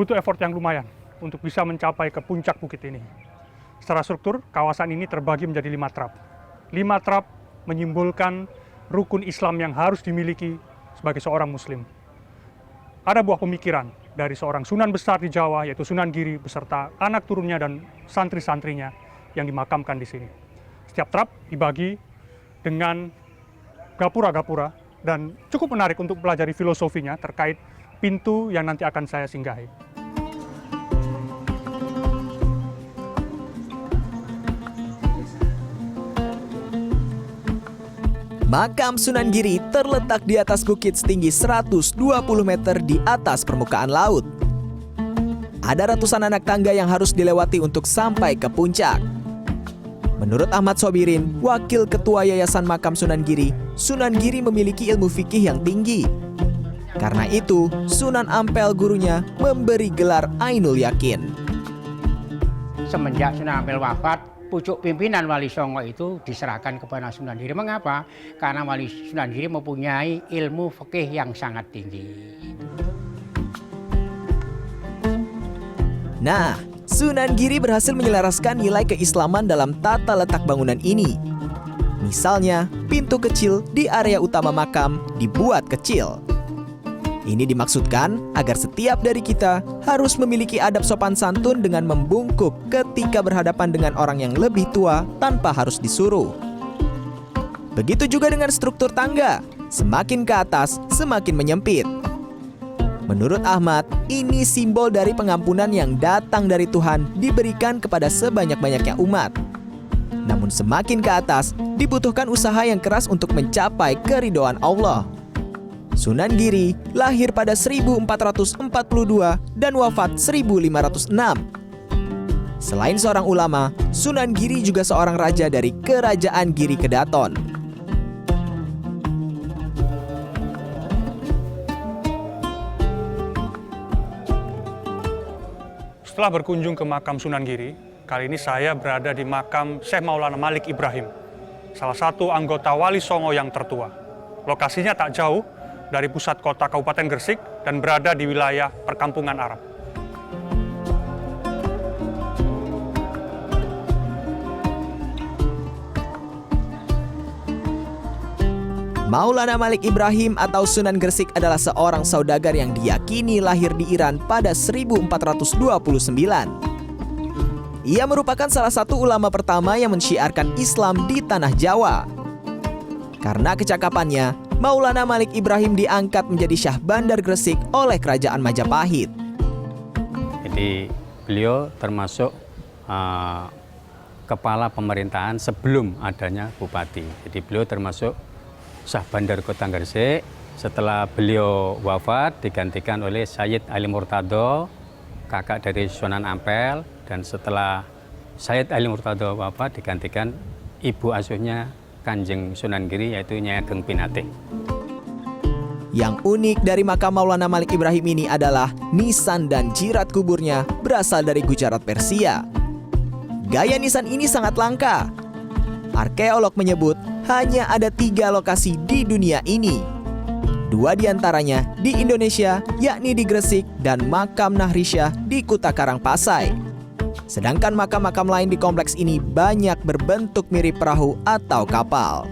butuh effort yang lumayan untuk bisa mencapai ke puncak bukit ini. Secara struktur, kawasan ini terbagi menjadi 5 trap. 5 trap menyimbolkan rukun Islam yang harus dimiliki sebagai seorang Muslim. Ada buah pemikiran dari seorang Sunan besar di Jawa, yaitu Sunan Giri, beserta anak turunnya dan santri-santrinya yang dimakamkan di sini. Setiap trap dibagi dengan gapura-gapura dan cukup menarik untuk pelajari filosofinya terkait pintu yang nanti akan saya singgahi. Makam Sunan Giri terletak di atas bukit setinggi 120 meter di atas permukaan laut. Ada ratusan anak tangga yang harus dilewati untuk sampai ke puncak. Menurut Ahmad Sobirin, Wakil Ketua Yayasan Makam Sunan Giri memiliki ilmu fikih yang tinggi. Karena itu, Sunan Ampel gurunya memberi gelar Ainul Yakin. Semenjak Sunan Ampel wafat, pucuk pimpinan Wali Songo itu diserahkan kepada Sunan Giri. Mengapa? Karena Wali Sunan Giri mempunyai ilmu fikih yang sangat tinggi. Nah, Sunan Giri berhasil menyelaraskan nilai keislaman dalam tata letak bangunan ini. Misalnya, pintu kecil di area utama makam dibuat kecil. Ini dimaksudkan agar setiap dari kita harus memiliki adab sopan santun dengan membungkuk ketika berhadapan dengan orang yang lebih tua tanpa harus disuruh. Begitu juga dengan struktur tangga, semakin ke atas semakin menyempit. Menurut Ahmad, ini simbol dari pengampunan yang datang dari Tuhan diberikan kepada sebanyak-banyaknya umat. Namun semakin ke atas, dibutuhkan usaha yang keras untuk mencapai keridhaan Allah. Sunan Giri lahir pada 1442 dan wafat 1506. Selain seorang ulama, Sunan Giri juga seorang raja dari Kerajaan Giri Kedaton. Setelah berkunjung ke makam Sunan Giri, kali ini saya berada di makam Syekh Maulana Malik Ibrahim, salah satu anggota Wali Songo yang tertua. Lokasinya tak jauh dari pusat kota Kabupaten Gresik dan berada di wilayah perkampungan Arab. Maulana Malik Ibrahim atau Sunan Gresik adalah seorang saudagar yang diyakini lahir di Iran pada 1429. Ia merupakan salah satu ulama pertama yang mensyiarkan Islam di tanah Jawa. Karena kecakapannya, Maulana Malik Ibrahim diangkat menjadi Syah Bandar Gresik oleh Kerajaan Majapahit. Jadi beliau termasuk kepala pemerintahan sebelum adanya bupati. Jadi beliau termasuk Syah Bandar Kota Gresik. Setelah beliau wafat digantikan oleh Sayyid Ali Murtado, kakak dari Sunan Ampel, dan setelah Sayyid Ali Murtado wafat digantikan ibu asuhnya Kanjeng Sunan Giri, yaitu Nyai Ageng Pinate. Yang unik dari makam Maulana Malik Ibrahim ini adalah nisan dan jirat kuburnya berasal dari Gujarat, Persia. Gaya nisan ini sangat langka. Arkeolog menyebut hanya ada 3 lokasi di dunia ini. 2 diantaranya di Indonesia, yakni di Gresik dan makam Nahrisyah di Kuta Karangpasai. Sedangkan makam-makam lain di kompleks ini banyak berbentuk mirip perahu atau kapal.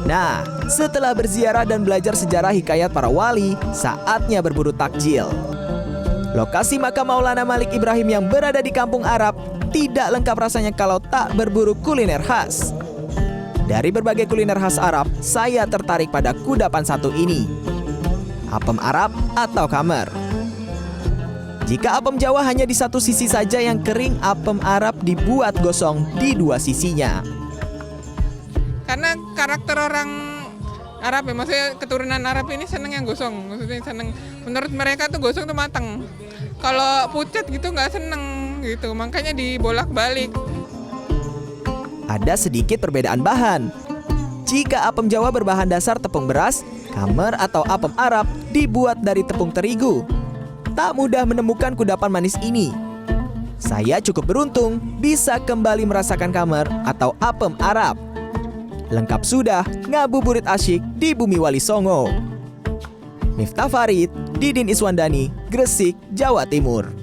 Nah, setelah berziarah dan belajar sejarah hikayat para wali, saatnya berburu takjil. Lokasi makam Maulana Malik Ibrahim yang berada di kampung Arab tidak lengkap rasanya kalau tak berburu kuliner khas. Dari berbagai kuliner khas Arab, saya tertarik pada kudapan satu ini, apem Arab atau kamer. Jika apem Jawa hanya di satu sisi saja yang kering, apem Arab dibuat gosong di 2 sisinya. Karena karakter orang Arab ya, maksudnya keturunan Arab ini seneng yang gosong, maksudnya seneng. Menurut mereka tuh gosong tuh mateng. Kalau pucat gitu nggak seneng gitu, makanya dibolak-balik. Ada sedikit perbedaan bahan. Jika apem Jawa berbahan dasar tepung beras, kamer atau apem Arab dibuat dari tepung terigu. Tak mudah menemukan kudapan manis ini. Saya cukup beruntung bisa kembali merasakan kamer atau apem Arab. Lengkap sudah ngabuburit asyik di bumi Wali Songo. Miftah Farid, Didin Iswandani, Gresik, Jawa Timur.